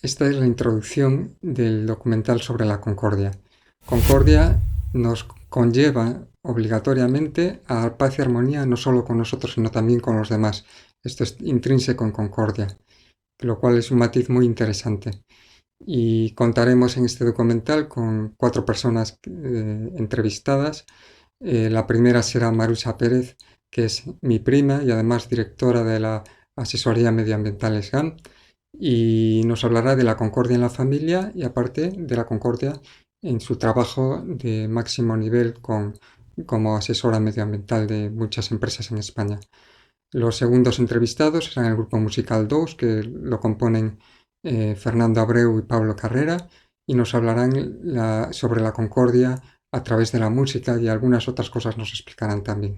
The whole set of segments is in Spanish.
Esta es la introducción del documental sobre la concordia. Concordia nos conlleva obligatoriamente a paz y armonía no solo con nosotros, sino también con los demás. Esto es intrínseco en concordia, lo cual es un matiz muy interesante. Y contaremos en este documental con 4 personas entrevistadas. La primera será Marusa Pérez, que es mi prima y además directora de la asesoría medioambiental SGAM, y nos hablará de la concordia en la familia y aparte de la concordia en su trabajo de máximo nivel como asesora medioambiental de muchas empresas en España. Los segundos entrevistados serán el grupo musical 2, que lo componen Fernando Abreu y Pablo Carrera, y nos hablarán sobre la concordia a través de la música y algunas otras cosas nos explicarán también.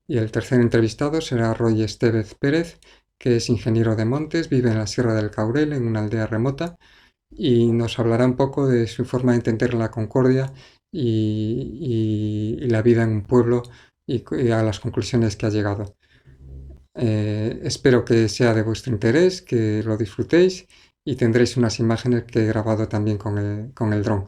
Y el tercer entrevistado será Roy Estevez Pérez, que es ingeniero de montes, vive en la Sierra del Caurel, en una aldea remota, y nos hablará un poco de su forma de entender la concordia y la vida en un pueblo y a las conclusiones que ha llegado. Espero que sea de vuestro interés, que lo disfrutéis y tendréis unas imágenes que he grabado también con el dron.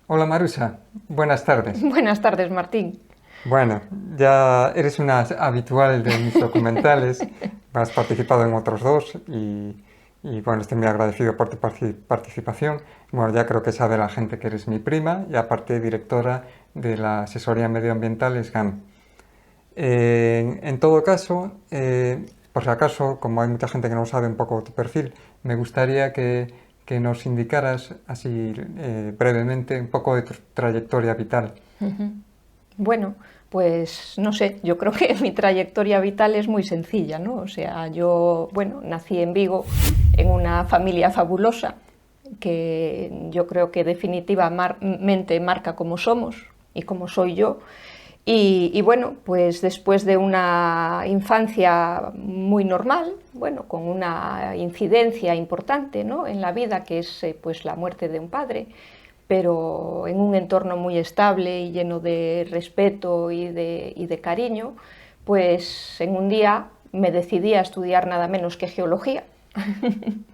Hola Marusa, buenas tardes. Buenas tardes, Martín. Bueno, ya eres una habitual de mis documentales, has participado en otros 2 y bueno, estoy muy agradecido por tu participación. Bueno, ya creo que sabe la gente que eres mi prima y aparte directora de la asesoría medioambiental SGAM. En todo caso, por si acaso, como hay mucha gente que no sabe un poco tu perfil, me gustaría que nos indicaras así brevemente un poco de tu trayectoria vital. Bueno, pues no sé, yo creo que mi trayectoria vital es muy sencilla, ¿no? O sea, yo, bueno, nací en Vigo en una familia fabulosa que yo creo que definitivamente marca cómo somos y cómo soy yo. Y bueno, pues después de una infancia muy normal, bueno, con una incidencia importante, ¿no?, en la vida, que es pues la muerte de un padre, pero en un entorno muy estable y lleno de respeto y de cariño, pues en un día me decidí a estudiar nada menos que geología. Bien.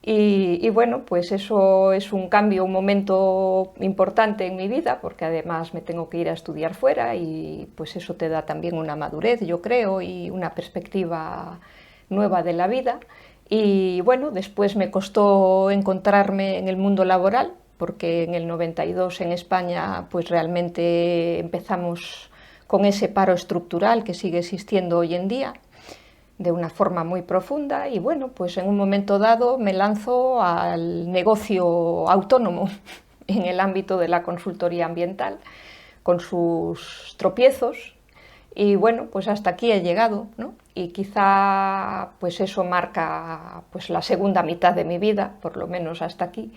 Y bueno, pues eso es un cambio, un momento importante en mi vida, porque además me tengo que ir a estudiar fuera y pues eso te da también una madurez, yo creo, y una perspectiva nueva de la vida. Y bueno, después me costó encontrarme en el mundo laboral, porque en el 92 en España pues realmente empezamos con ese paro estructural que sigue existiendo hoy en día de una forma muy profunda y bueno, pues en un momento dado me lanzo al negocio autónomo en el ámbito de la consultoría ambiental con sus tropiezos y bueno, pues hasta aquí he llegado, ¿no? Y quizá pues eso marca pues la segunda mitad de mi vida, por lo menos hasta aquí.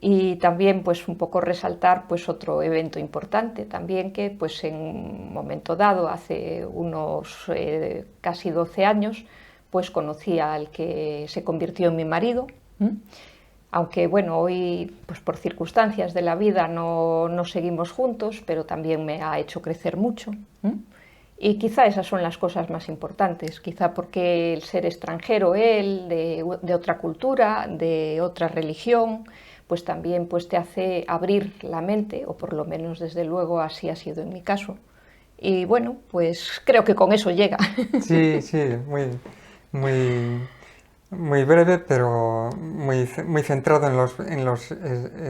Y también pues un poco resaltar pues otro evento importante también, que pues en un momento dado, hace unos casi 12 años, pues conocí al que se convirtió en mi marido. Aunque bueno, hoy pues por circunstancias de la vida no seguimos juntos, pero también me ha hecho crecer mucho. Y quizá esas son las cosas más importantes, quizá porque el ser extranjero, él, de otra cultura, de otra religión, pues también pues te hace abrir la mente, o por lo menos desde luego así ha sido en mi caso. Y bueno, pues creo que con eso llega. Sí, sí, muy, muy breve, pero muy centrado en los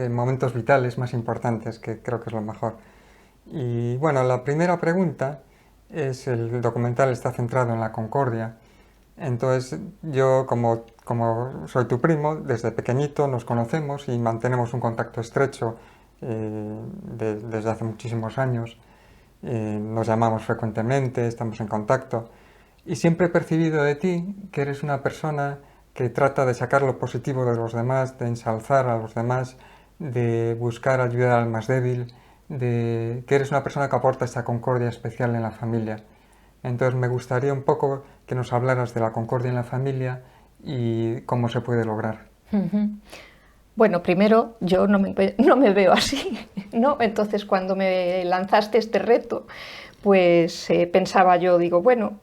momentos vitales más importantes, que creo que es lo mejor. Y bueno, la primera pregunta es, el documental está centrado en la concordia. Entonces yo, como soy tu primo, desde pequeñito nos conocemos y mantenemos un contacto estrecho desde hace muchísimos años. Nos llamamos frecuentemente, estamos en contacto. Y siempre he percibido de ti que eres una persona que trata de sacar lo positivo de los demás, de ensalzar a los demás, de buscar ayudar al más débil. de que eres una persona que aporta esta concordia especial en la familia. Entonces me gustaría un poco que nos hablaras de la concordia en la familia y cómo se puede lograr. Bueno, primero yo no me veo así, ¿no? Entonces cuando me lanzaste este reto, pues pensaba yo, digo, bueno,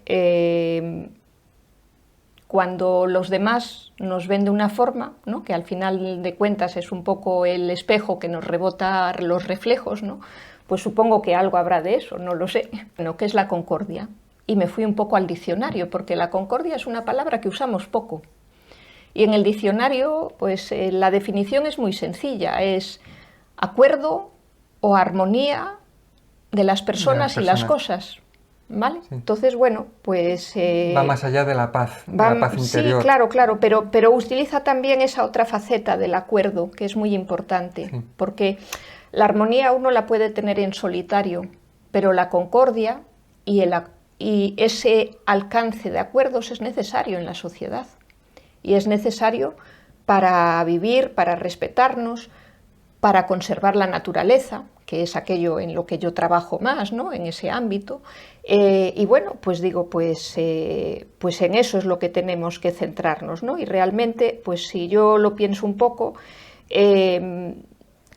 cuando los demás nos ven de una forma, ¿no?, que al final de cuentas es un poco el espejo que nos rebota los reflejos, ¿no?, pues supongo que algo habrá de eso, no lo sé. Bueno, ¿qué es la concordia? Y me fui un poco al diccionario, porque la concordia es una palabra que usamos poco. Y en el diccionario, pues la definición es muy sencilla, es acuerdo o armonía de las personas y las cosas, ¿vale? Sí. Entonces, bueno, pues... va más allá de la paz interior. Sí, claro, claro, pero utiliza también esa otra faceta del acuerdo, que es muy importante, sí, porque la armonía uno la puede tener en solitario, pero la concordia y ese alcance de acuerdos es necesario en la sociedad. Y es necesario para vivir, para respetarnos, para conservar la naturaleza, que es aquello en lo que yo trabajo más, ¿no?, en ese ámbito. Y bueno, pues digo, pues en eso es lo que tenemos que centrarnos, ¿no? Y realmente, pues si yo lo pienso un poco, ¿qué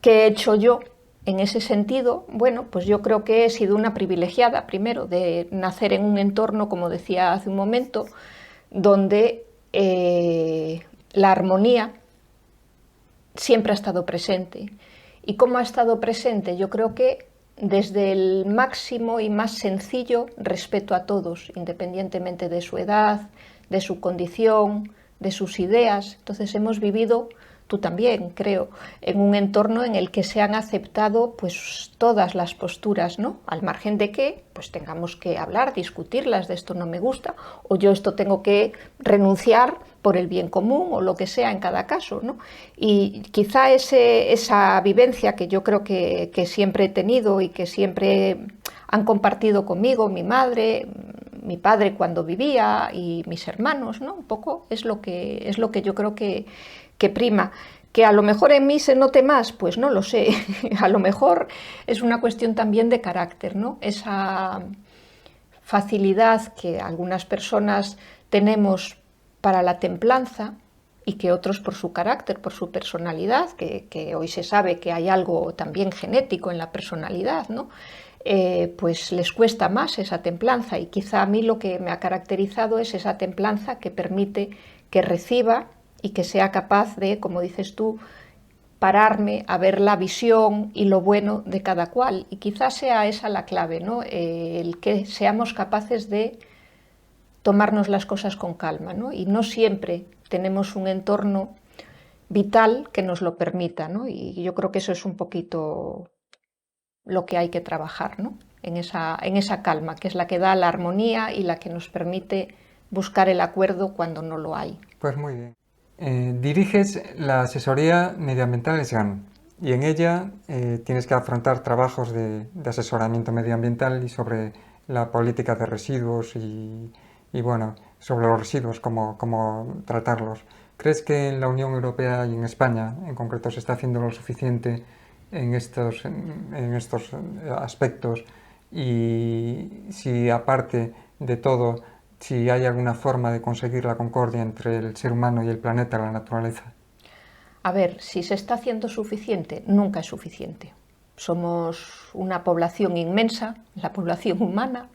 he hecho yo en ese sentido? Bueno, pues yo creo que he sido una privilegiada, primero, de nacer en un entorno, como decía hace un momento, donde la armonía siempre ha estado presente. ¿Y cómo ha estado presente? Yo creo que desde el máximo y más sencillo respeto a todos, independientemente de su edad, de su condición, de sus ideas. Entonces hemos vivido, tú también, creo, en un entorno en el que se han aceptado pues todas las posturas, ¿no? Al margen de que pues tengamos que hablar, discutirlas, de esto no me gusta, o yo esto tengo que renunciar por el bien común, o lo que sea en cada caso, ¿no? Y quizá esa vivencia que yo creo que siempre he tenido y que siempre han compartido conmigo mi madre, mi padre cuando vivía y mis hermanos, ¿no? Un poco es lo que yo creo que prima. Que a lo mejor en mí se note más, pues no lo sé. A lo mejor es una cuestión también de carácter, ¿no? Esa facilidad que algunas personas tenemos para la templanza y que otros por su carácter, por su personalidad, que hoy se sabe que hay algo también genético en la personalidad, ¿no? Pues les cuesta más esa templanza, y quizá a mí lo que me ha caracterizado es esa templanza que permite que reciba y que sea capaz de, como dices tú, pararme a ver la visión y lo bueno de cada cual. Y quizás sea esa la clave, ¿no? El que seamos capaces de tomarnos las cosas con calma, ¿no? Y no siempre tenemos un entorno vital que nos lo permita, ¿no? Y yo creo que eso es un poquito lo que hay que trabajar, ¿no? En esa calma, que es la que da la armonía y la que nos permite buscar el acuerdo cuando no lo hay. Pues muy bien. Diriges la asesoría medioambiental SGAN, y en ella tienes que afrontar trabajos de asesoramiento medioambiental y sobre la política de residuos y bueno, sobre los residuos, cómo tratarlos. ¿Crees que en la Unión Europea y en España en concreto se está haciendo lo suficiente en estos aspectos? Y si aparte de todo, si hay alguna forma de conseguir la concordia entre el ser humano y el planeta, la naturaleza. A ver, si se está haciendo suficiente, nunca es suficiente. Somos una población inmensa, la población humana,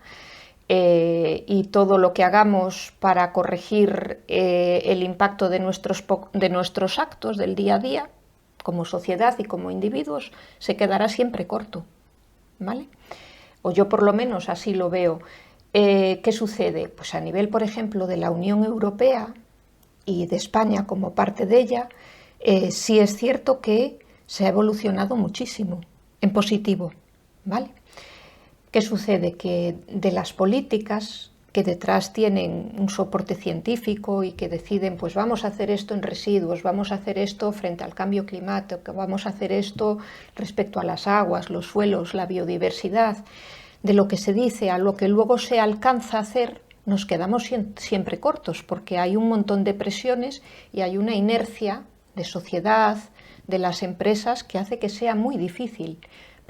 y todo lo que hagamos para corregir el impacto de nuestros actos del día a día, como sociedad y como individuos, se quedará siempre corto, ¿vale? O yo por lo menos así lo veo. ¿Qué sucede? Pues a nivel, por ejemplo, de la Unión Europea y de España como parte de ella, sí es cierto que se ha evolucionado muchísimo, en positivo, ¿vale? ¿Qué sucede? Que de las políticas que detrás tienen un soporte científico y que deciden, pues vamos a hacer esto en residuos, vamos a hacer esto frente al cambio climático, vamos a hacer esto respecto a las aguas, los suelos, la biodiversidad, de lo que se dice a lo que luego se alcanza a hacer, nos quedamos siempre cortos, porque hay un montón de presiones y hay una inercia de sociedad, de las empresas, que hace que sea muy difícil.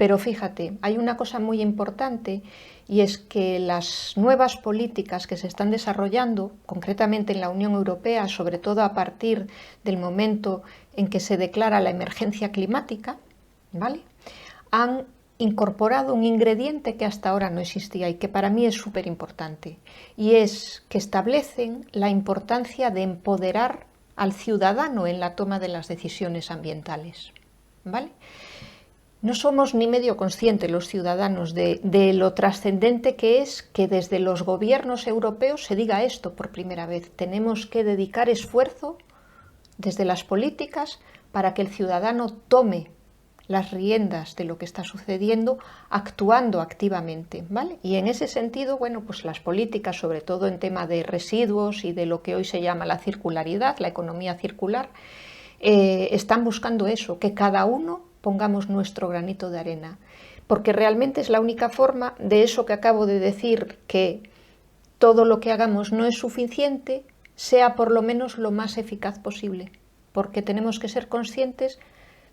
Pero fíjate, hay una cosa muy importante y es que las nuevas políticas que se están desarrollando, concretamente en la Unión Europea, sobre todo a partir del momento en que se declara la emergencia climática, ¿vale?, han incorporado un ingrediente que hasta ahora no existía y que para mí es súper importante, y es que establecen la importancia de empoderar al ciudadano en la toma de las decisiones ambientales, ¿vale? No somos ni medio conscientes los ciudadanos de lo trascendente que es que desde los gobiernos europeos se diga esto por primera vez. Tenemos que dedicar esfuerzo desde las políticas para que el ciudadano tome las riendas de lo que está sucediendo, actuando activamente, ¿vale? Y en ese sentido, bueno, pues las políticas, sobre todo en tema de residuos y de lo que hoy se llama la circularidad, la economía circular, están buscando eso, que cada uno pongamos nuestro granito de arena, porque realmente es la única forma de eso que acabo de decir, que todo lo que hagamos no es suficiente, sea por lo menos lo más eficaz posible, porque tenemos que ser conscientes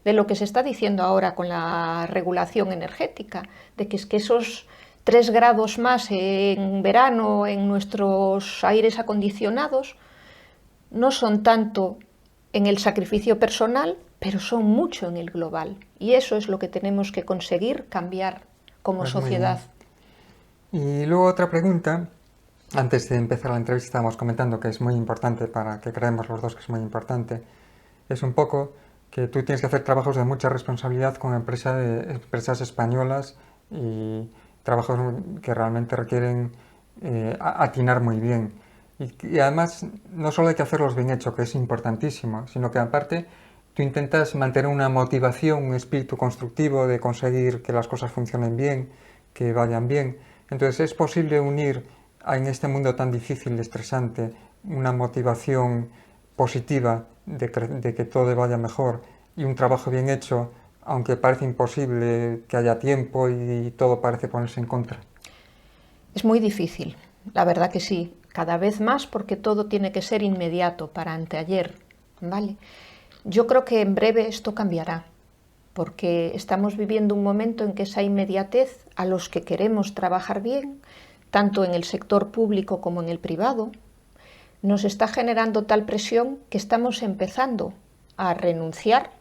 de lo que se está diciendo ahora con la regulación energética, de que es que esos 3 grados más en verano en nuestros aires acondicionados no son tanto en el sacrificio personal, pero son mucho en el global. Y eso es lo que tenemos que conseguir cambiar como sociedad. Y luego otra pregunta, antes de empezar la entrevista estábamos comentando que es muy importante, para que creemos los dos que es muy importante, es un poco que tú tienes que hacer trabajos de mucha responsabilidad con empresas españolas y trabajos que realmente requieren atinar muy bien. Y además, no solo hay que hacerlos bien hechos, que es importantísimo, sino que aparte tú intentas mantener una motivación, un espíritu constructivo de conseguir que las cosas funcionen bien, que vayan bien. Entonces, es posible unir en este mundo tan difícil y estresante una motivación positiva de que todo vaya mejor y un trabajo bien hecho, aunque parece imposible que haya tiempo y todo parece ponerse en contra. Es muy difícil, la verdad que sí, cada vez más, porque todo tiene que ser inmediato, para anteayer, ¿vale? Yo creo que en breve esto cambiará, porque estamos viviendo un momento en que esa inmediatez, a los que queremos trabajar bien, tanto en el sector público como en el privado, nos está generando tal presión que estamos empezando a renunciar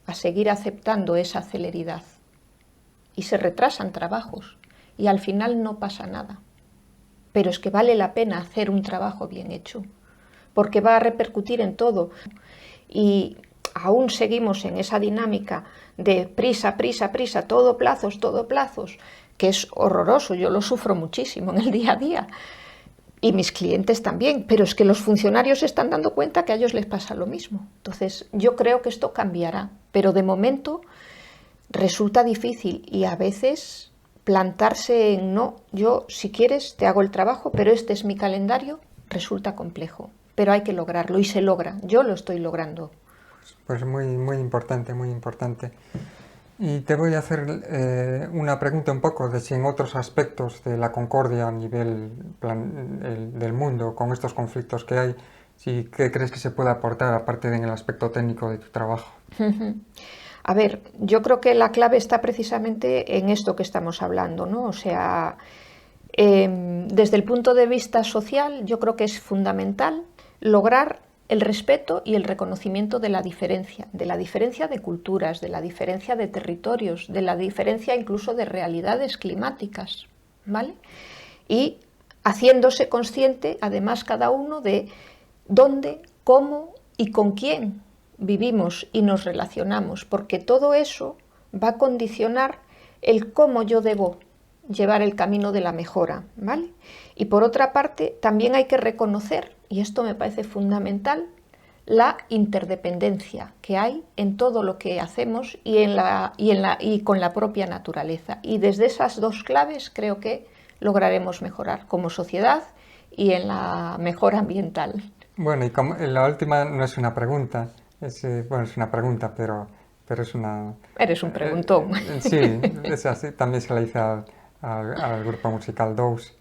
a seguir aceptando esa celeridad. Y se retrasan trabajos y al final no pasa nada. Pero es que vale la pena hacer un trabajo bien hecho, porque va a repercutir en todo. Y aún seguimos en esa dinámica de prisa, prisa, prisa, todo plazos, que es horroroso, yo lo sufro muchísimo en el día a día. Y mis clientes también, pero es que los funcionarios se están dando cuenta que a ellos les pasa lo mismo. Entonces, yo creo que esto cambiará, pero de momento resulta difícil y a veces plantarse en no, yo si quieres te hago el trabajo, pero este es mi calendario, resulta complejo. Pero hay que lograrlo y se logra, yo lo estoy logrando. Pues muy, muy importante, muy importante. Y te voy a hacer una pregunta un poco de si en otros aspectos de la concordia a nivel del mundo, con estos conflictos que hay, si qué crees que se puede aportar aparte en el aspecto técnico de tu trabajo. A ver, yo creo que la clave está precisamente en esto que estamos hablando, ¿no? O sea, desde el punto de vista social, yo creo que es fundamental lograr el respeto y el reconocimiento de la diferencia de culturas, de la diferencia de territorios, de la diferencia incluso de realidades climáticas, ¿vale? Y haciéndose consciente, además, cada uno de dónde, cómo y con quién vivimos y nos relacionamos, porque todo eso va a condicionar el cómo yo debo llevar el camino de la mejora, ¿vale? Y por otra parte, también hay que reconocer, y esto me parece fundamental, la interdependencia que hay en todo lo que hacemos y con la propia naturaleza. Y desde esas dos claves creo que lograremos mejorar como sociedad y en la mejora ambiental. Bueno, y como, la última no es una pregunta, es una pregunta, pero es una... Eres un preguntón. Sí, es así, también se la hice al grupo musical Dose,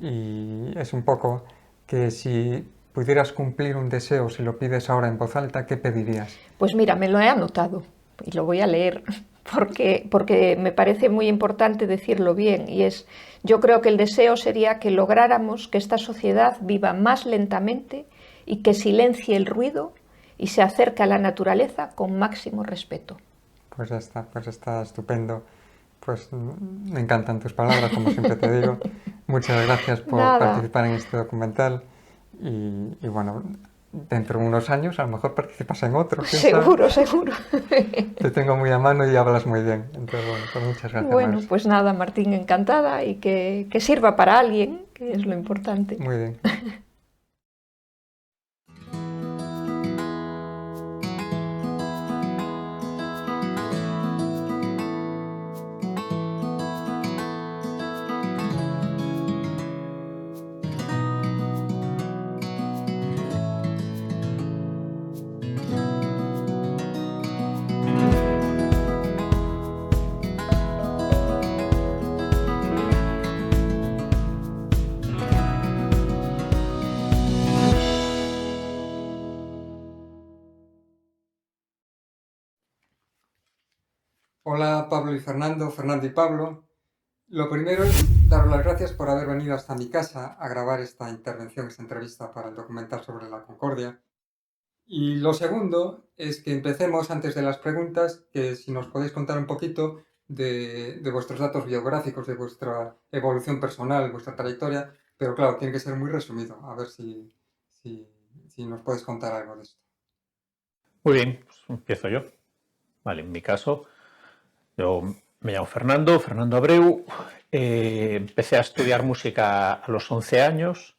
y es un poco que si pudieras cumplir un deseo, si lo pides ahora en voz alta, ¿qué pedirías? Pues mira, me lo he anotado y lo voy a leer. porque me parece muy importante decirlo bien, y es, yo creo que el deseo sería que lográramos que esta sociedad viva más lentamente y que silencie el ruido y se acerque a la naturaleza con máximo respeto. Pues está estupendo. Pues me encantan tus palabras, como siempre te digo. Muchas gracias por Nada, participar en este documental y bueno, dentro de unos años a lo mejor participas en otro, quién sabe. seguro, seguro. Te tengo muy a mano y hablas muy bien. Entonces, bueno, pues muchas gracias, Bueno, Marisa. pues nada, Martín, encantada y que sirva para alguien, que es lo importante. Muy bien. Hola Pablo y Fernando, Fernando y Pablo. Lo primero es daros las gracias por haber venido hasta mi casa a grabar esta intervención, esta entrevista para el documental sobre la Concordia. Y lo segundo es que empecemos antes de las preguntas, que si nos podéis contar un poquito de vuestros datos biográficos, de vuestra evolución personal, vuestra trayectoria, pero claro, tiene que ser muy resumido, a ver si, si nos podéis contar algo de esto. Muy bien, pues empiezo yo. Vale, en mi caso, yo me llamo Fernando, Fernando Abreu. Empecé a estudiar música a los 11 años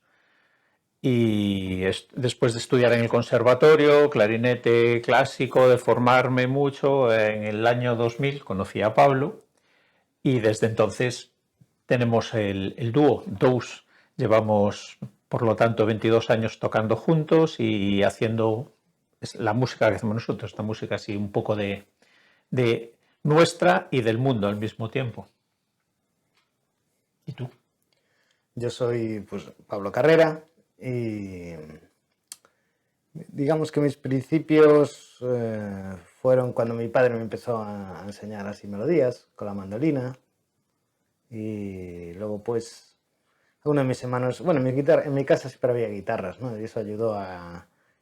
y después de estudiar en el conservatorio, clarinete clásico, de formarme mucho, en el año 2000 conocí a Pablo y desde entonces tenemos el dúo, Dous. Llevamos, por lo tanto, 22 años tocando juntos y haciendo la música que hacemos nosotros, esta música así un poco de nuestra y del mundo al mismo tiempo. ¿Y tú? Yo soy pues, Pablo Carrera y digamos que mis principios fueron cuando mi padre me empezó a enseñar así melodías con la mandolina y luego pues uno de mis hermanos, bueno, en mi casa siempre había guitarras, ¿no? Y eso ayudó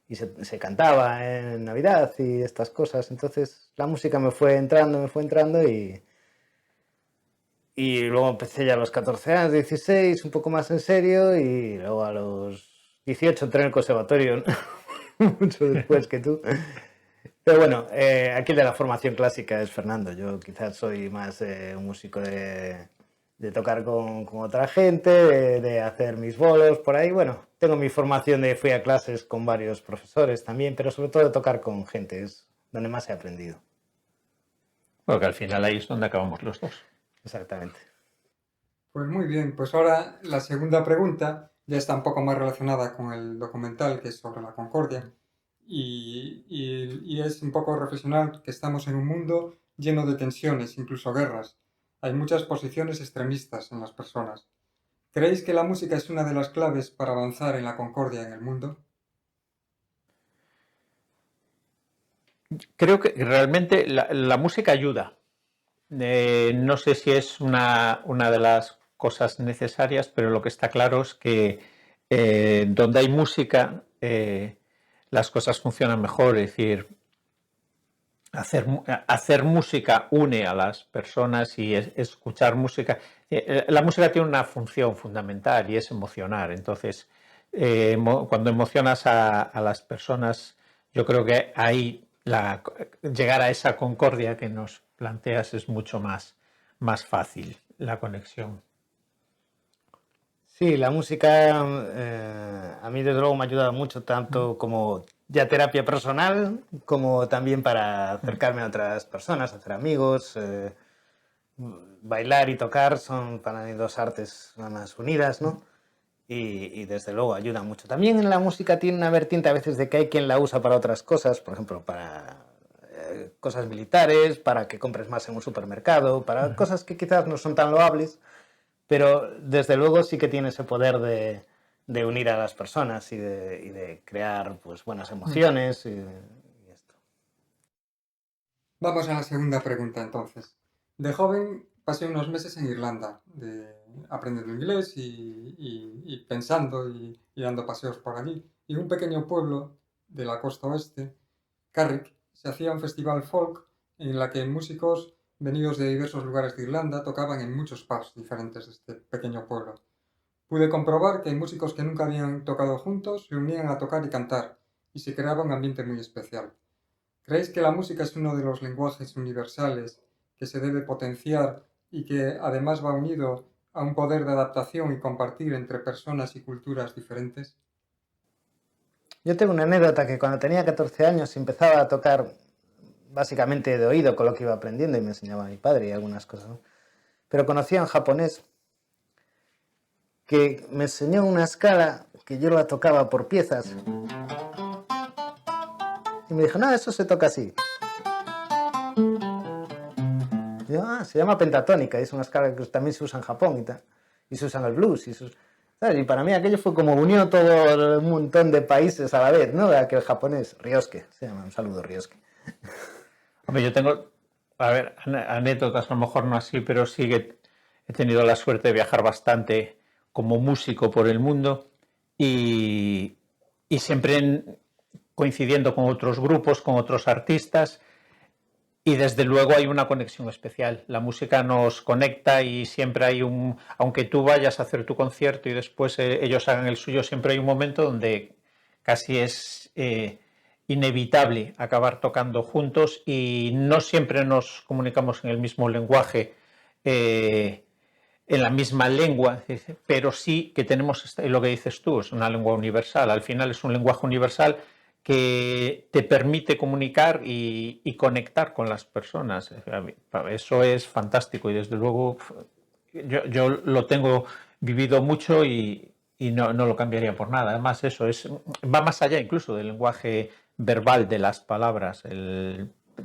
y se cantaba en Navidad y estas cosas, entonces la música me fue entrando y luego empecé ya a los 14 años, 16, un poco más en serio, y luego a los 18 entré en el conservatorio, mucho después que tú. Pero bueno, aquí de la formación clásica es Fernando. Yo quizás soy más un músico de tocar con otra gente, de hacer mis bolos por ahí. Bueno, tengo mi formación fui a clases con varios profesores también, pero sobre todo de tocar con gente, es donde más he aprendido. Porque al final ahí es donde acabamos los dos. Exactamente. Pues muy bien, pues ahora la segunda pregunta ya está un poco más relacionada con el documental que es sobre la Concordia y es un poco reflexionar que estamos en un mundo lleno de tensiones, incluso guerras. Hay muchas posiciones extremistas en las personas. ¿Creéis que la música es una de las claves para avanzar en la concordia en el mundo? Creo que realmente la música ayuda. No sé si es una de las cosas necesarias, pero lo que está claro es que donde hay música las cosas funcionan mejor. Es decir, hacer música une a las personas y escuchar música. La música tiene una función fundamental y es emocionar. Entonces, cuando emocionas a las personas, yo creo que ahí llegar a esa concordia que nos planteas es mucho más fácil, la conexión. Sí, la música a mí desde luego me ha ayudado mucho, tanto como ya terapia personal, como también para acercarme a otras personas, hacer amigos. Bailar y tocar son para mí dos artes más unidas, ¿no? Y desde luego ayuda mucho. También en la música tiene una vertiente a veces de que hay quien la usa para otras cosas, por ejemplo, para cosas militares, para que compres más en un supermercado, para cosas que quizás no son tan loables, pero desde luego sí que tiene ese poder de unir a las personas y de crear pues buenas emociones y esto. Vamos a la segunda pregunta entonces. De joven pasé unos meses en Irlanda, aprendiendo inglés y pensando y dando paseos por allí. Y en un pequeño pueblo de la costa oeste, Carrick, se hacía un festival folk en la que músicos venidos de diversos lugares de Irlanda tocaban en muchos pubs diferentes de este pequeño pueblo. Pude comprobar que músicos que nunca habían tocado juntos se unían a tocar y cantar, y se creaba un ambiente muy especial. ¿Creéis que la música es uno de los lenguajes universales que se debe potenciar y que además va unido a un poder de adaptación y compartir entre personas y culturas diferentes? Yo tengo una anécdota que cuando tenía 14 años empezaba a tocar básicamente de oído con lo que iba aprendiendo y me enseñaba mi padre y algunas cosas, ¿no? Pero conocí a un japonés que me enseñó una escala que yo la tocaba por piezas y me dijo, no, eso se toca así. Y yo, se llama pentatónica, y es una escala que también se usa en Japón y tal, y se usa en el blues, ¿sabes? Y para mí aquello fue como unió todo un montón de países a la vez, ¿no? Aquel japonés, Ryosuke, se llama, un saludo Ryosuke. Hombre, yo tengo, a ver, anécdotas, a lo mejor no así, pero sí que he tenido la suerte de viajar bastante como músico por el mundo y siempre coincidiendo con otros grupos, con otros artistas, y desde luego hay una conexión especial. La música nos conecta y siempre hay aunque tú vayas a hacer tu concierto y después ellos hagan el suyo, siempre hay un momento donde casi es inevitable acabar tocando juntos y no siempre nos comunicamos en el mismo lenguaje, en la misma lengua, pero sí que tenemos lo que dices tú, es una lengua universal. Al final es un lenguaje universal que te permite comunicar y conectar con las personas. Eso es fantástico y desde luego yo lo tengo vivido mucho y no lo cambiaría por nada. Además eso va más allá incluso del lenguaje verbal de las palabras.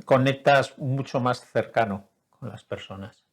Conectas mucho más cercano con las personas.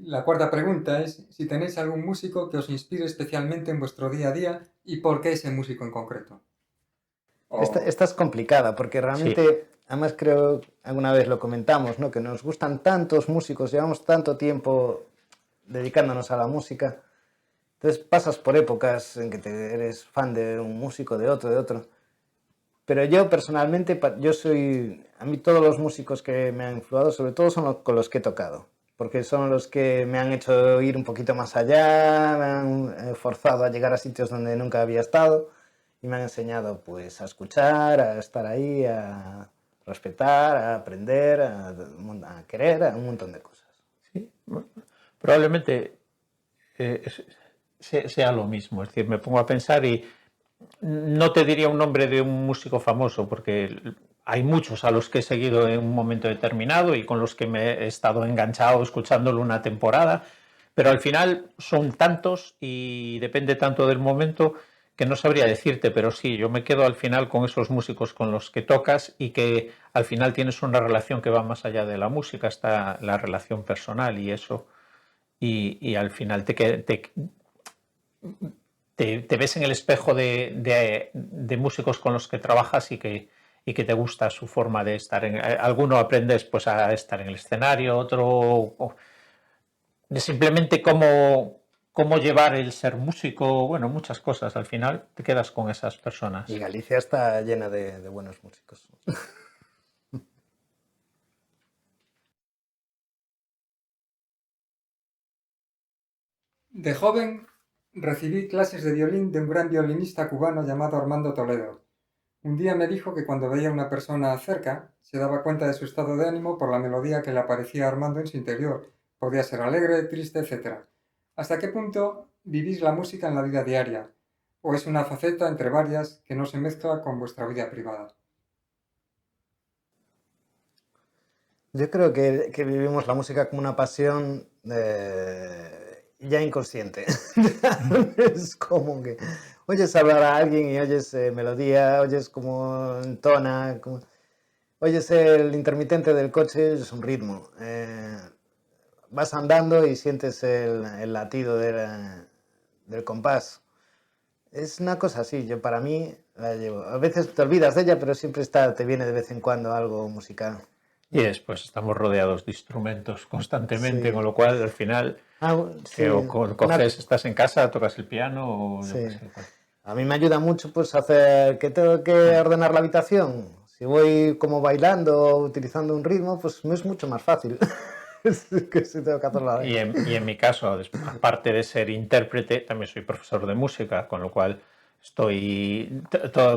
La cuarta pregunta es si tenéis algún músico que os inspire especialmente en vuestro día a día y por qué ese músico en concreto. Esta es complicada porque realmente, sí. Además creo, alguna vez lo comentamos, ¿no? Que nos gustan tantos músicos, llevamos tanto tiempo dedicándonos a la música, entonces pasas por épocas en que eres fan de un músico, de otro. Pero yo personalmente, a mí todos los músicos que me han influido, sobre todo son con los que he tocado. porque son los que me han hecho ir un poquito más allá, me han forzado a llegar a sitios donde nunca había estado y me han enseñado pues a escuchar, a estar ahí, a respetar, a aprender, a querer, a un montón de cosas. Sí, probablemente sea lo mismo. Es decir, me pongo a pensar y no te diría un nombre de un músico famoso, porque hay muchos a los que he seguido en un momento determinado y con los que me he estado enganchado escuchándolo una temporada, pero al final son tantos y depende tanto del momento que no sabría decirte, pero sí, yo me quedo al final con esos músicos con los que tocas y que al final tienes una relación que va más allá de la música, está la relación personal y eso, y al final te ves en el espejo de músicos con los que trabajas y que te gusta su forma de estar. Alguno aprendes pues a estar en el escenario, otro simplemente cómo llevar el ser músico, bueno, muchas cosas. Al final te quedas con esas personas. Y Galicia está llena de buenos músicos. De joven recibí clases de violín de un gran violinista cubano llamado Armando Toledo. Un día me dijo que cuando veía a una persona cerca, se daba cuenta de su estado de ánimo por la melodía que le aparecía a Armando en su interior. Podía ser alegre, triste, etc. ¿Hasta qué punto vivís la música en la vida diaria? ¿O es una faceta entre varias que no se mezcla con vuestra vida privada? Yo creo que vivimos la música como una pasión ya inconsciente. Es como que oyes hablar a alguien y oyes melodía, oyes como entona, oyes el intermitente del coche, es un ritmo. Vas andando y sientes el latido del compás. Es una cosa así, yo para mí la llevo. A veces te olvidas de ella, pero siempre te viene de vez en cuando algo musical. Y después estamos rodeados de instrumentos constantemente, Sí. con lo cual al final Sí, estás en casa, tocas el piano o sí. yo qué sé. A mí me ayuda mucho pues hacer que tengo que ordenar la habitación. Si voy como bailando o utilizando un ritmo, pues me es mucho más fácil. Que si tengo que hacerlo a la vez. Y en mi caso, aparte de ser intérprete, también soy profesor de música, con lo cual estoy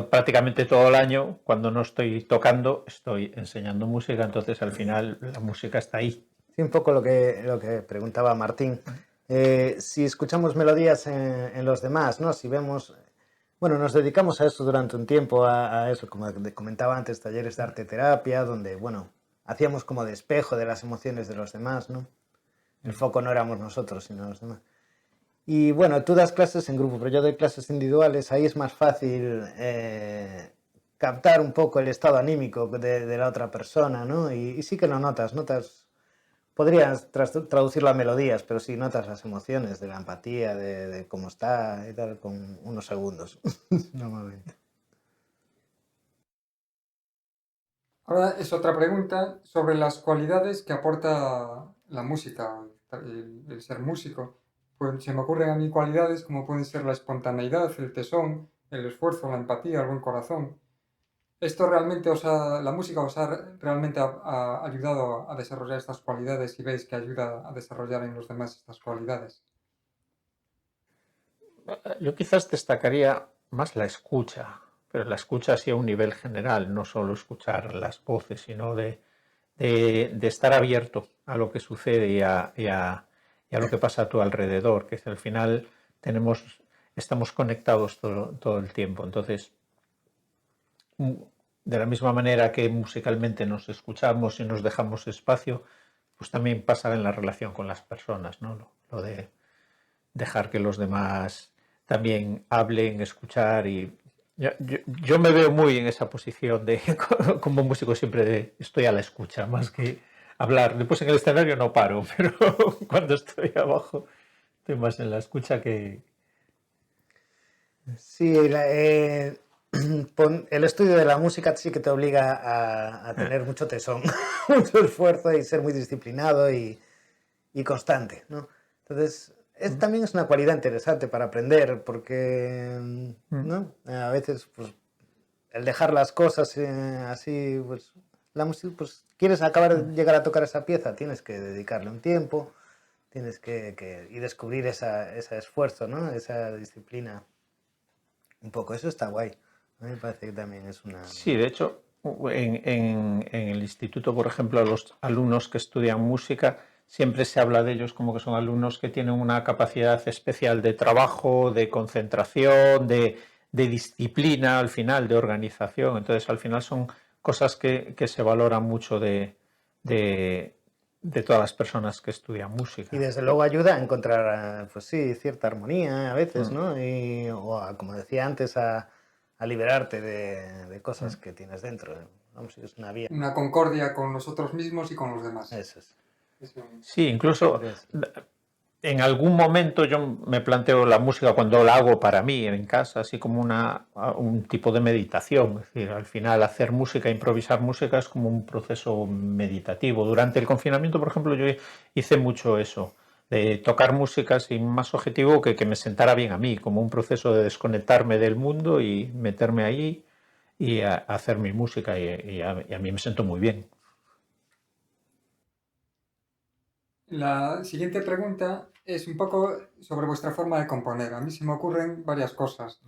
prácticamente todo el año, cuando no estoy tocando, estoy enseñando música, entonces al final la música está ahí. Sí, un poco lo que preguntaba Martín. Si escuchamos melodías en los demás, ¿no? Si vemos... Bueno, nos dedicamos a eso durante un tiempo, a eso, como comentaba antes, talleres de arte terapia, donde, bueno, hacíamos como de espejo de las emociones de los demás, ¿no? El foco no éramos nosotros, sino los demás. Y bueno, tú das clases en grupo, pero yo doy clases individuales, ahí es más fácil captar un poco el estado anímico de la otra persona, ¿no? Y sí que lo notas, podrías traducirlo a melodías, pero sí notas las emociones de la empatía, de cómo está y tal, con unos segundos, normalmente. Ahora es otra pregunta sobre las cualidades que aporta la música, el ser músico. Pues se me ocurren a mí cualidades como pueden ser la espontaneidad, el tesón, el esfuerzo, la empatía, el buen corazón. ¿Esto realmente la música os ha realmente ayudado a desarrollar estas cualidades y veis que ayuda a desarrollar en los demás estas cualidades? Yo quizás destacaría más la escucha, pero la escucha así a un nivel general, no solo escuchar las voces, sino de estar abierto a lo que sucede y a lo que pasa a tu alrededor, que al final estamos conectados todo el tiempo. Entonces, de la misma manera que musicalmente nos escuchamos y nos dejamos espacio, pues también pasa en la relación con las personas, ¿no? Lo de dejar que los demás también hablen, escuchar y yo me veo muy en esa posición de como músico siempre estoy a la escucha más que hablar. Después en el escenario no paro, pero cuando estoy abajo estoy más en la escucha que... Sí, el estudio de la música sí que te obliga a tener mucho tesón, mucho esfuerzo y ser muy disciplinado y constante, ¿no? Entonces, también es una cualidad interesante para aprender porque, ¿no? A veces, pues, el dejar las cosas así, pues, la música, pues quieres acabar de llegar a tocar esa pieza, tienes que dedicarle un tiempo, tienes que y descubrir ese esfuerzo, ¿no? Esa disciplina. Un poco, eso está guay. A mí me parece que también es una... Sí, de hecho, en el instituto, por ejemplo, los alumnos que estudian música, siempre se habla de ellos como que son alumnos que tienen una capacidad especial de trabajo, de concentración, de disciplina, al final, de organización. Entonces, al final son cosas que se valoran mucho de todas las personas que estudian música. Y desde luego ayuda a encontrar, pues sí, cierta armonía a veces, ¿no? Como decía antes, a liberarte de cosas que tienes dentro. Vamos, es una vía. Una concordia con nosotros mismos y con los demás. Eso es. Sí, incluso en algún momento yo me planteo la música cuando la hago para mí en casa, así como un tipo de meditación. Es decir, al final hacer música, improvisar música es como un proceso meditativo. Durante el confinamiento, por ejemplo, yo hice mucho eso, de tocar música sin más objetivo que me sentara bien a mí, como un proceso de desconectarme del mundo y meterme ahí y a hacer mi música y a mí me siento muy bien. La siguiente pregunta es un poco sobre vuestra forma de componer. A mí se me ocurren varias cosas.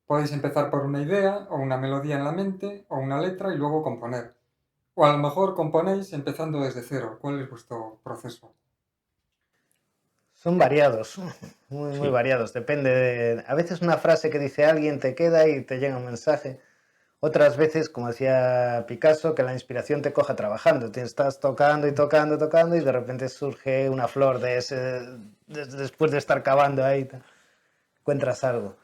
Podéis empezar por una idea o una melodía en la mente o una letra y luego componer. O a lo mejor componéis empezando desde cero. ¿Cuál es vuestro proceso? Son variados, muy variados. Depende a veces una frase que dice alguien te queda y te llega un mensaje. Otras veces, como decía Picasso, que la inspiración te coja trabajando. Te estás tocando y tocando, tocando y de repente surge una flor después de estar cavando ahí. Encuentras algo.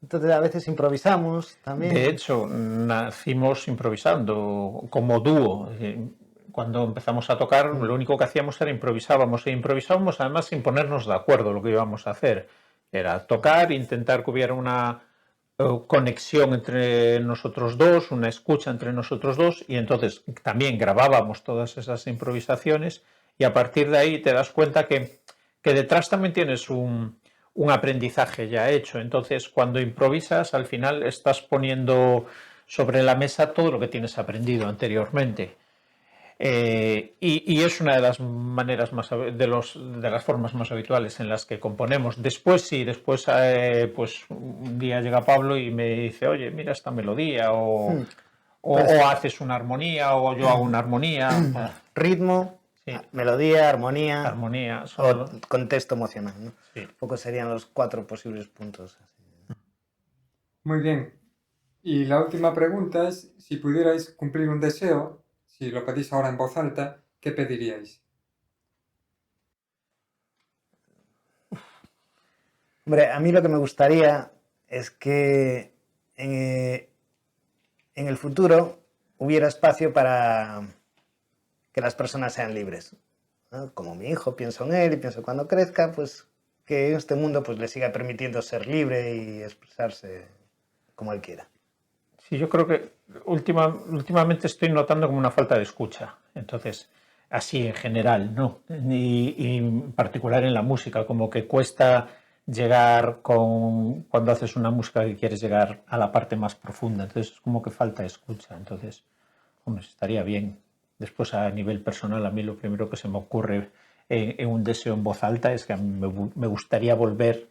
Entonces a veces improvisamos también. De hecho, nacimos improvisando como dúo. Cuando empezamos a tocar, lo único que hacíamos era improvisábamos. E improvisábamos además sin ponernos de acuerdo lo que íbamos a hacer. Era tocar, intentar que hubiera una conexión entre nosotros dos, una escucha entre nosotros dos, y entonces también grabábamos todas esas improvisaciones y a partir de ahí te das cuenta que detrás también tienes un aprendizaje ya hecho. Entonces, cuando improvisas, al final estás poniendo sobre la mesa todo lo que tienes aprendido anteriormente. Y es una de las maneras de las formas más habituales en las que componemos. Después pues un día llega Pablo y me dice, oye, mira esta melodía, o haces una armonía, o yo hago una armonía. Ritmo, Sí. Melodía, armonía solo. o contexto emocional, ¿no? Sí. Un poco serían los 4 posibles puntos. Muy bien. Y la última pregunta es, si pudierais cumplir un deseo, si lo pedís ahora en voz alta, ¿qué pediríais? Hombre, a mí lo que me gustaría es que en el futuro hubiera espacio para que las personas sean libres, ¿no? Como mi hijo, pienso en él y pienso cuando crezca, pues que este mundo pues le siga permitiendo ser libre y expresarse como él quiera. Sí, yo creo que últimamente estoy notando como una falta de escucha. Entonces, así en general, ¿no? Y en particular en la música, como que cuesta llegar cuando haces una música que quieres llegar a la parte más profunda. Entonces, es como que falta escucha. Entonces, hombre, estaría bien. Después, a nivel personal, a mí lo primero que se me ocurre en un deseo en voz alta es que a mí me gustaría volver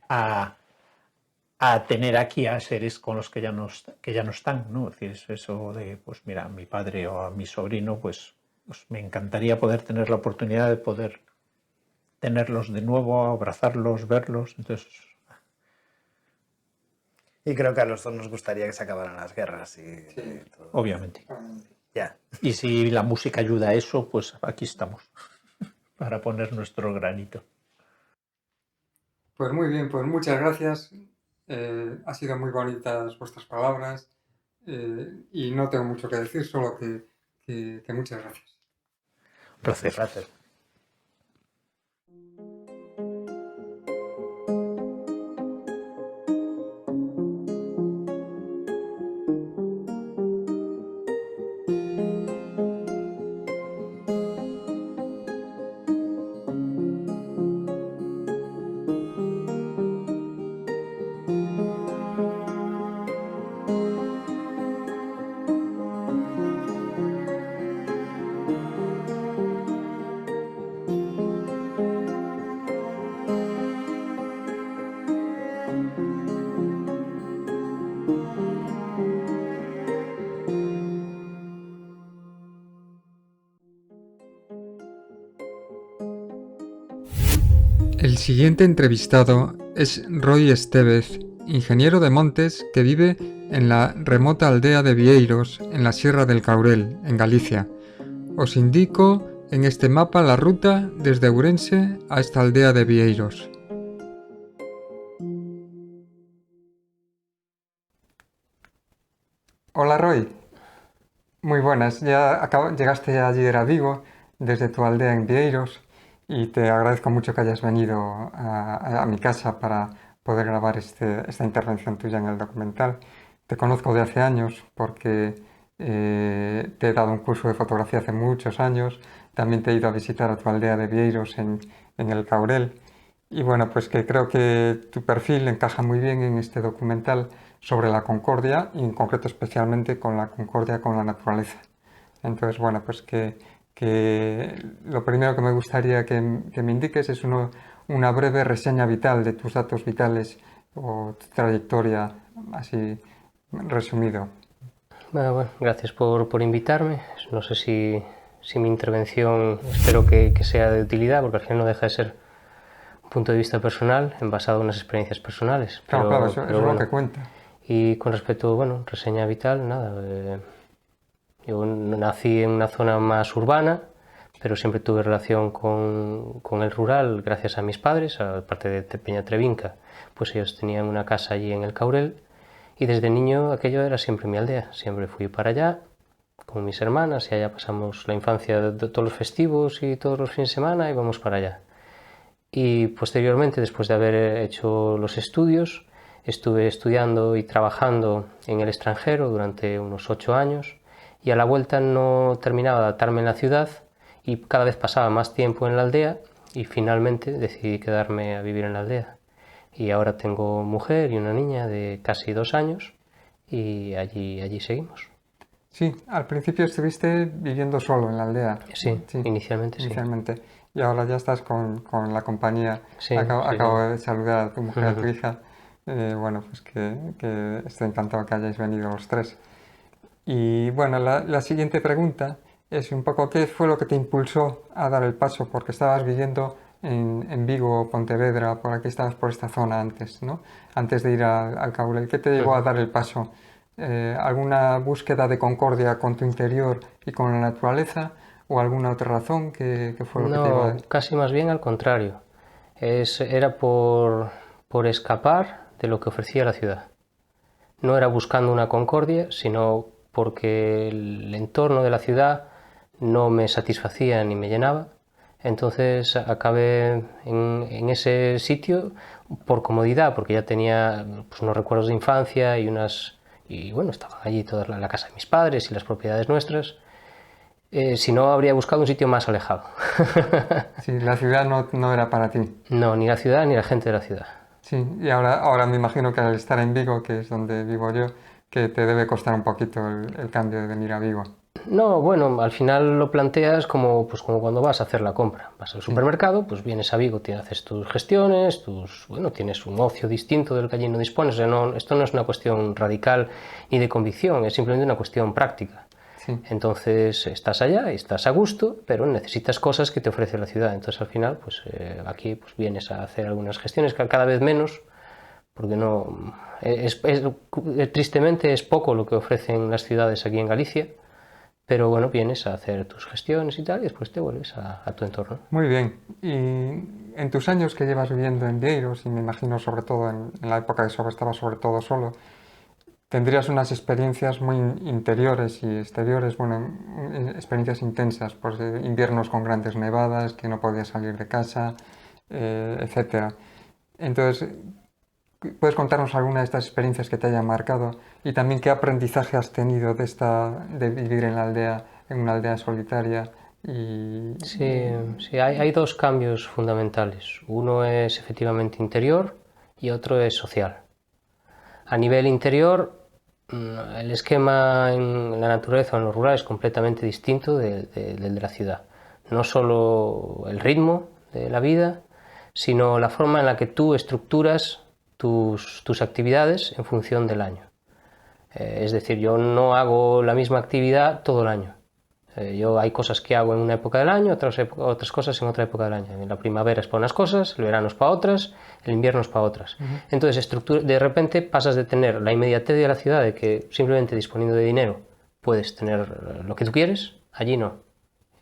a tener aquí a seres con los que ya no están, ¿no? Es decir, eso de, pues mira, a mi padre o a mi sobrino, pues me encantaría poder tener la oportunidad de poder tenerlos de nuevo, abrazarlos, verlos. Entonces, y creo que a los dos nos gustaría que se acabaran las guerras y todo. Obviamente. Ya. Y si la música ayuda a eso, pues aquí estamos para poner nuestro granito. Pues muy bien, pues muchas gracias. Ha sido muy bonitas vuestras palabras y no tengo mucho que decir, solo que muchas gracias. Un placer. Gracias. El siguiente entrevistado es Roy Estevez, ingeniero de montes que vive en la remota aldea de Vieiros, en la Sierra del Caurel, en Galicia. Os indico en este mapa la ruta desde Ourense a esta aldea de Vieiros. Hola Roy, muy buenas. Llegaste ayer a Vigo desde tu aldea en Vieiros y te agradezco mucho que hayas venido a mi casa para poder grabar esta intervención tuya en el documental. Te conozco de hace años porque te he dado un curso de fotografía hace muchos años. También te he ido a visitar a tu aldea de Vieiros en el Caurel. Y bueno, pues que creo que tu perfil encaja muy bien en este documental sobre la concordia y en concreto especialmente con la concordia con la naturaleza. Entonces, bueno, pues que lo primero que me gustaría que me indiques es una breve reseña vital de tus datos vitales o tu trayectoria, así resumido. Bueno, gracias por invitarme. No sé si mi intervención espero que sea de utilidad, porque al final no deja de ser un punto de vista personal, basado en unas experiencias personales. Claro, eso es lo que cuenta. Y con respecto, bueno, reseña vital, nada. Yo nací en una zona más urbana, pero siempre tuve relación con el rural gracias a mis padres, aparte de Peñatrevinca, pues ellos tenían una casa allí en el Caurel y desde niño aquello era siempre mi aldea. Siempre fui para allá con mis hermanas y allá pasamos la infancia de todos los festivos y todos los fines de semana íbamos para allá. Y posteriormente, después de haber hecho los estudios, estuve estudiando y trabajando en el extranjero durante unos 8 años y a la vuelta no terminaba de adaptarme en la ciudad y cada vez pasaba más tiempo en la aldea y finalmente decidí quedarme a vivir en la aldea. Y ahora tengo mujer y una niña de casi 2 años y allí seguimos. Sí, al principio estuviste viviendo solo en la aldea. Sí, inicialmente sí. Y ahora ya estás con la compañía. Sí, acabo de saludar a tu mujer, a tu hija. Bueno, pues que estoy encantado que hayáis venido los tres. Y bueno, la siguiente pregunta es un poco ¿qué fue lo que te impulsó a dar el paso? Porque estabas viviendo en Vigo, Pontevedra, por aquí estabas por esta zona antes, ¿no? Antes de ir al Caurel. ¿Qué te llevó a dar el paso? ¿Alguna búsqueda de concordia con tu interior y con la naturaleza? ¿O alguna otra razón que fue lo que te llevó a...? No, casi más bien al contrario. Era por escapar de lo que ofrecía la ciudad. No era buscando una concordia, sino porque el entorno de la ciudad no me satisfacía ni me llenaba. Entonces acabé en ese sitio por comodidad, porque ya tenía pues, unos recuerdos de infancia y bueno, estaban allí toda la casa de mis padres y las propiedades nuestras. Si no, habría buscado un sitio más alejado. Sí, la ciudad no era para ti. No, ni la ciudad ni la gente de la ciudad. Sí, y ahora me imagino que al estar en Vigo, que es donde vivo yo, que te debe costar un poquito el cambio de venir a Vigo. No, bueno, al final lo planteas como cuando vas a hacer la compra. Vas al supermercado, pues vienes a Vigo, haces tus gestiones, tienes un ocio distinto del que allí no dispones. O sea, esto no es una cuestión radical ni de convicción, es simplemente una cuestión práctica. Sí. Entonces estás allá y estás a gusto, pero necesitas cosas que te ofrece la ciudad. Entonces al final, pues aquí pues, vienes a hacer algunas gestiones, cada vez menos, porque no tristemente es poco lo que ofrecen las ciudades aquí en Galicia. Pero bueno, vienes a hacer tus gestiones y tal, y después te vuelves a tu entorno. Muy bien. Y en tus años que llevas viviendo en Vieiros, y me imagino sobre todo en la época que estabas sobre todo solo, tendrías unas experiencias muy interiores y exteriores, bueno, experiencias intensas, pues inviernos con grandes nevadas, que no podías salir de casa, etcétera. Entonces, ¿puedes contarnos alguna de estas experiencias que te hayan marcado y también qué aprendizaje has tenido de vivir en una aldea solitaria? Sí, hay 2 cambios fundamentales. Uno es efectivamente interior y otro es social. A nivel interior, El esquema en la naturaleza o en lo rural es completamente distinto del de la ciudad. No solo el ritmo de la vida, sino la forma en la que tú estructuras tus actividades en función del año. Es decir, yo no hago la misma actividad todo el año. Hay cosas que hago en una época del año, otras cosas en otra época del año. La primavera es para unas cosas, el verano es para otras, el invierno es para otras. Entonces, de repente pasas de tener la inmediatez de la ciudad, de que simplemente disponiendo de dinero puedes tener lo que tú quieres, allí no.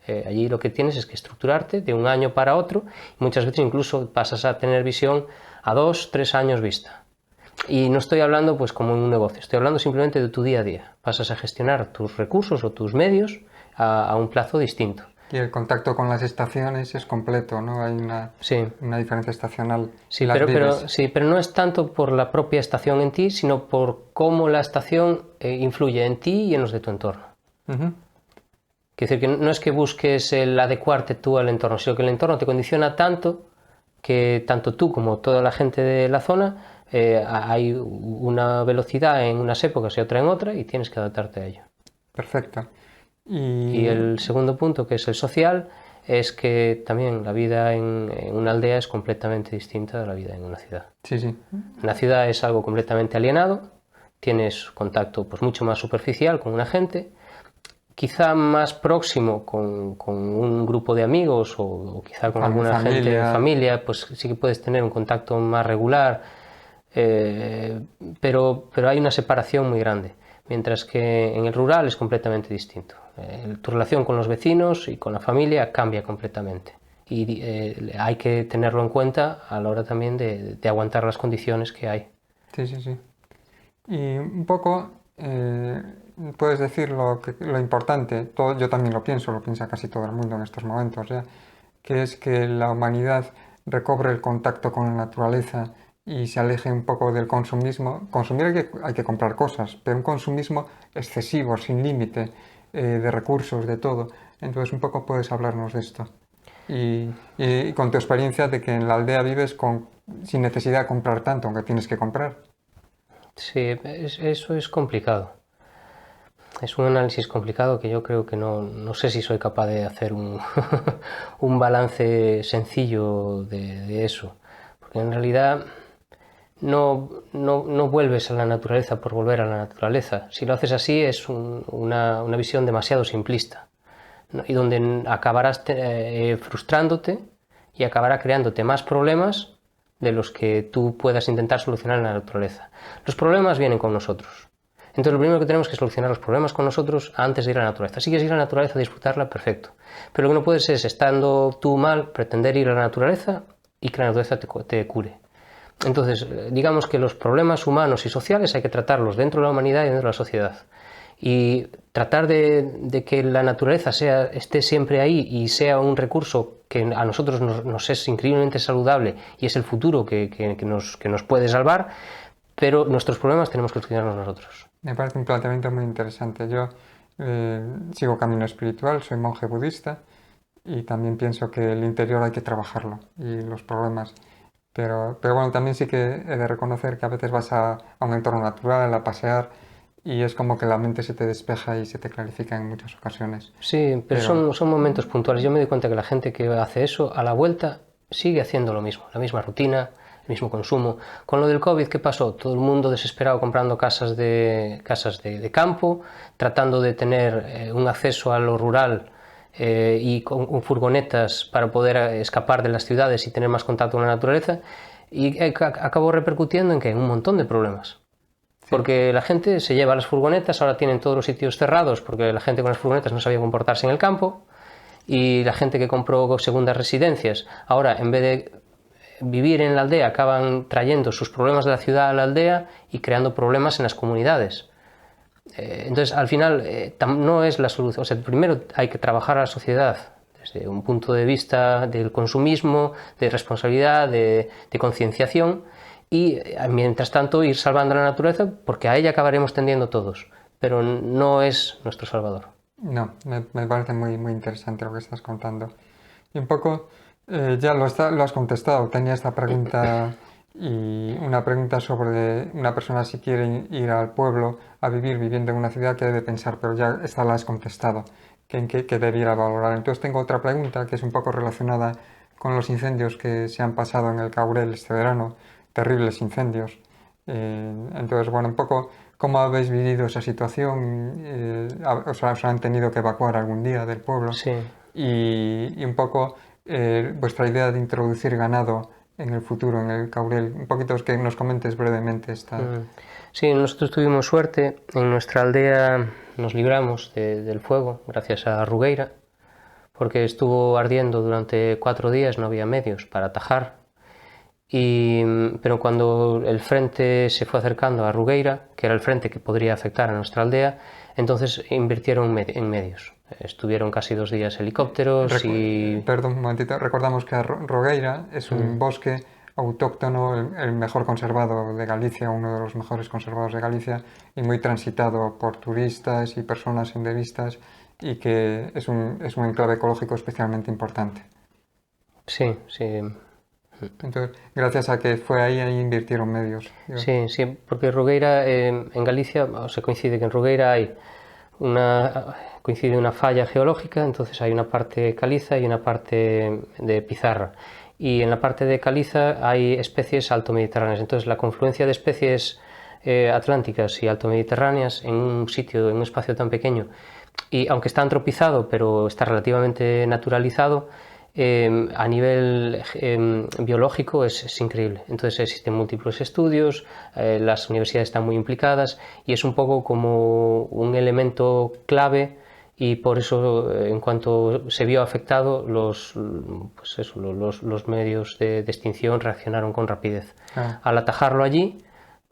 Allí lo que tienes es que estructurarte de un año para otro, y muchas veces incluso pasas a tener visión a 2, 3 años vista. Y no estoy hablando pues como en un negocio, estoy hablando simplemente de tu día a día. Pasas a gestionar tus recursos o tus medios a un plazo distinto. Y el contacto con las estaciones es completo, ¿no? Hay una diferencia estacional. Sí, pero no es tanto por la propia estación en ti, sino por cómo la estación influye en ti y en los de tu entorno. Quiero decir que no es que busques el adecuarte tú al entorno, sino que el entorno te condiciona tanto que tanto tú como toda la gente de la zona hay una velocidad en unas épocas y otra en otra, y tienes que adaptarte a ello. Perfecto. Y el segundo punto, que es el social, es que también la vida en una aldea es completamente distinta de la vida en una ciudad. Sí, sí. En la ciudad es algo completamente alienado, tienes contacto pues mucho más superficial con una gente, quizá más próximo con un grupo de amigos o quizá con alguna familia, pues sí que puedes tener un contacto más regular, pero hay una separación muy grande. Mientras que en el rural es completamente distinto. Tu relación con los vecinos y con la familia cambia completamente. Y hay que tenerlo en cuenta a la hora también de aguantar las condiciones que hay. Sí, sí, sí. Y un poco, puedes decir lo importante, yo también lo piensa casi todo el mundo en estos momentos, ¿ya? Que es que la humanidad recobre el contacto con la naturaleza y se aleje un poco del consumismo. Consumir hay que comprar cosas, pero un consumismo excesivo, sin límite, de recursos, de todo. Entonces un poco puedes hablarnos de esto. Y con tu experiencia de que en la aldea vives sin necesidad de comprar tanto, aunque tienes que comprar. Sí, eso es complicado. Es un análisis complicado que yo creo que no sé si soy capaz de hacer un balance sencillo de eso. Porque en realidad no vuelves a la naturaleza por volver a la naturaleza. Si lo haces así es una visión demasiado simplista, ¿no? Y donde acabarás frustrándote y acabará creándote más problemas de los que tú puedas intentar solucionar en la naturaleza. Los problemas vienen con nosotros. Entonces lo primero que tenemos que solucionar los problemas con nosotros antes de ir a la naturaleza. Si quieres ir a la naturaleza a disfrutarla, perfecto. Pero lo que no puedes es, estando tú mal, pretender ir a la naturaleza y que la naturaleza te cure. Entonces, digamos que los problemas humanos y sociales hay que tratarlos dentro de la humanidad y dentro de la sociedad. Y tratar de que la naturaleza esté siempre ahí y sea un recurso que a nosotros nos es increíblemente saludable y es el futuro que nos puede salvar, pero nuestros problemas tenemos que solucionarlos nosotros. Me parece un planteamiento muy interesante. Yo sigo camino espiritual, soy monje budista y también pienso que el interior hay que trabajarlo y los problemas. Pero bueno, también sí que he de reconocer que a veces vas a un entorno natural, a pasear, y es como que la mente se te despeja y se te clarifica en muchas ocasiones. Sí, pero son momentos puntuales. Yo me doy cuenta que la gente que hace eso, a la vuelta, sigue haciendo lo mismo, la misma rutina, el mismo consumo. Con lo del COVID, ¿qué pasó? Todo el mundo desesperado comprando casas de campo, tratando de tener un acceso a lo rural y con furgonetas para poder escapar de las ciudades y tener más contacto con la naturaleza, y acabó repercutiendo en un montón de problemas. Sí. Porque la gente se lleva las furgonetas, ahora tienen todos los sitios cerrados porque la gente con las furgonetas no sabía comportarse en el campo, y la gente que compró segundas residencias, ahora en vez de vivir en la aldea acaban trayendo sus problemas de la ciudad a la aldea y creando problemas en las comunidades. Entonces, al final, no es la solución. O sea, primero hay que trabajar a la sociedad desde un punto de vista del consumismo, de responsabilidad, de concienciación, y mientras tanto ir salvando a la naturaleza, porque a ella acabaremos tendiendo todos, pero no es nuestro salvador. No, me parece muy, muy interesante lo que estás contando. Y un poco, ya lo has contestado, tenía esta pregunta Y una pregunta sobre una persona si quiere ir al pueblo a vivir viviendo en una ciudad, que debe pensar, pero ya esta la has contestado, que en qué debiera valorar. Entonces tengo otra pregunta que es un poco relacionada con los incendios que se han pasado en el Caurel este verano, terribles incendios. Entonces, bueno, un poco cómo habéis vivido esa situación, os han tenido que evacuar algún día del pueblo Sí. y un poco vuestra idea de introducir ganado en el futuro, en el Caurel. Un poquito que nos comentes brevemente esta... Sí, nosotros tuvimos suerte. En nuestra aldea nos libramos del fuego gracias a Rugueira, porque estuvo ardiendo durante 4 días, no había medios para atajar. Pero cuando el frente se fue acercando a Rugueira, que era el frente que podría afectar a nuestra aldea, entonces invirtieron en medios. Estuvieron casi 2 días helicópteros y... Perdón, un momentito. Recordamos que Rogueira es un bosque autóctono, el mejor conservado de Galicia, uno de los mejores conservados de Galicia, y muy transitado por turistas y personas senderistas, y que es un enclave ecológico especialmente importante. Sí, sí. Entonces, gracias a que fue ahí invirtieron medios. Sí, sí, porque Rogueira, en Galicia, o sea, coincide que en Rogueira coincide una falla geológica, entonces hay una parte caliza y una parte de pizarra. Y en la parte de caliza hay especies altomediterráneas, entonces la confluencia de especies atlánticas y altomediterráneas en un sitio, en un espacio tan pequeño, y aunque está antropizado, pero está relativamente naturalizado, a nivel biológico es increíble. Entonces existen múltiples estudios, las universidades están muy implicadas y es un poco como un elemento clave, y por eso en cuanto se vio afectado los medios de extinción reaccionaron con rapidez. Al atajarlo allí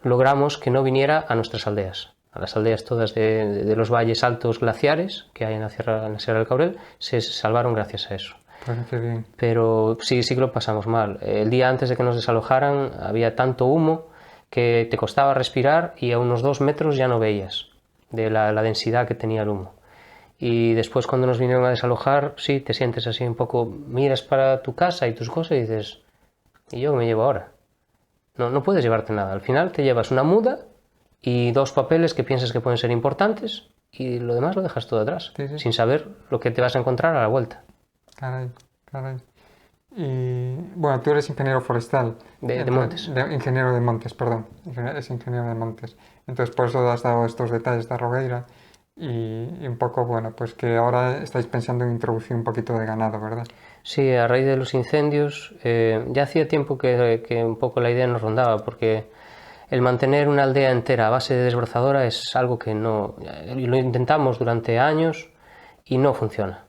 logramos que no viniera a nuestras aldeas. A las aldeas todas de los valles altos glaciares que hay en la Sierra del Caurel se salvaron gracias a eso. Parece bien. Pero sí que lo pasamos mal. El día antes de que nos desalojaran había tanto humo que te costaba respirar y a unos 2 metros ya no veías de la densidad que tenía el humo. Y después cuando nos vinieron a desalojar, sí, te sientes así un poco, miras para tu casa y tus cosas y dices, ¿y yo qué me llevo ahora? No puedes llevarte nada. Al final te llevas una muda y 2 papeles que piensas que pueden ser importantes y lo demás lo dejas todo atrás, Sí. sin saber lo que te vas a encontrar a la vuelta. Caray. Y bueno, tú eres ingeniero forestal. De montes. Ingeniero de montes, perdón. Es ingeniero de montes. Entonces, por eso has dado estos detalles de Rogueira y un poco, bueno, pues que ahora estáis pensando en introducir un poquito de ganado, ¿verdad? Sí, a raíz de los incendios, ya hacía tiempo que un poco la idea nos rondaba, porque el mantener una aldea entera a base de desbrozadora es algo que no... Lo intentamos durante años y no funciona.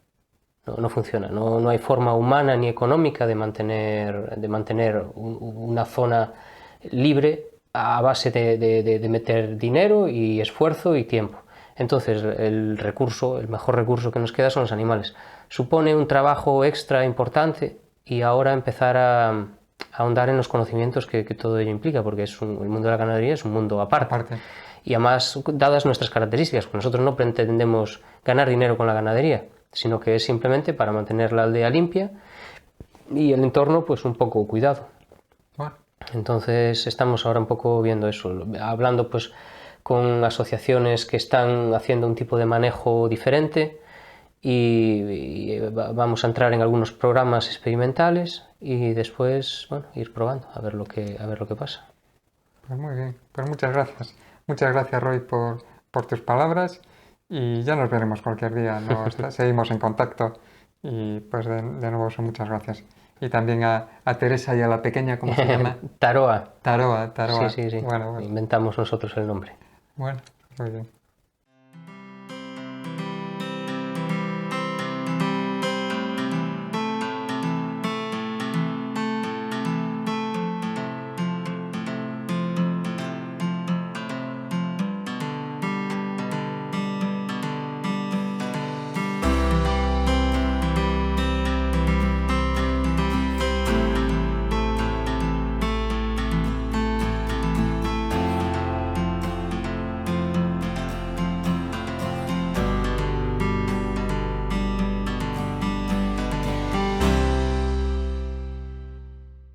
No funciona, no hay forma humana ni económica de mantener una zona libre a base de meter dinero y esfuerzo y tiempo. Entonces el mejor recurso que nos queda son los animales. Supone un trabajo extra importante y ahora empezar a ahondar en los conocimientos que todo ello implica, porque el mundo de la ganadería es un mundo aparte. Y además, dadas nuestras características, pues nosotros no pretendemos ganar dinero con la ganadería, sino que es simplemente para mantener la aldea limpia y el entorno pues un poco cuidado. Entonces estamos ahora un poco viendo eso, hablando pues con asociaciones que están haciendo un tipo de manejo diferente y vamos a entrar en algunos programas experimentales y después, bueno, ir probando a ver lo que pasa. Pues muy bien, pues muchas gracias. Muchas gracias, Roy, por tus palabras. Y ya nos veremos cualquier día, seguimos en contacto y pues de nuevo muchas gracias. Y también a Teresa y a la pequeña, ¿cómo se llama? Taroa. Taroa. Sí. Bueno. Inventamos nosotros el nombre. Bueno, muy bien.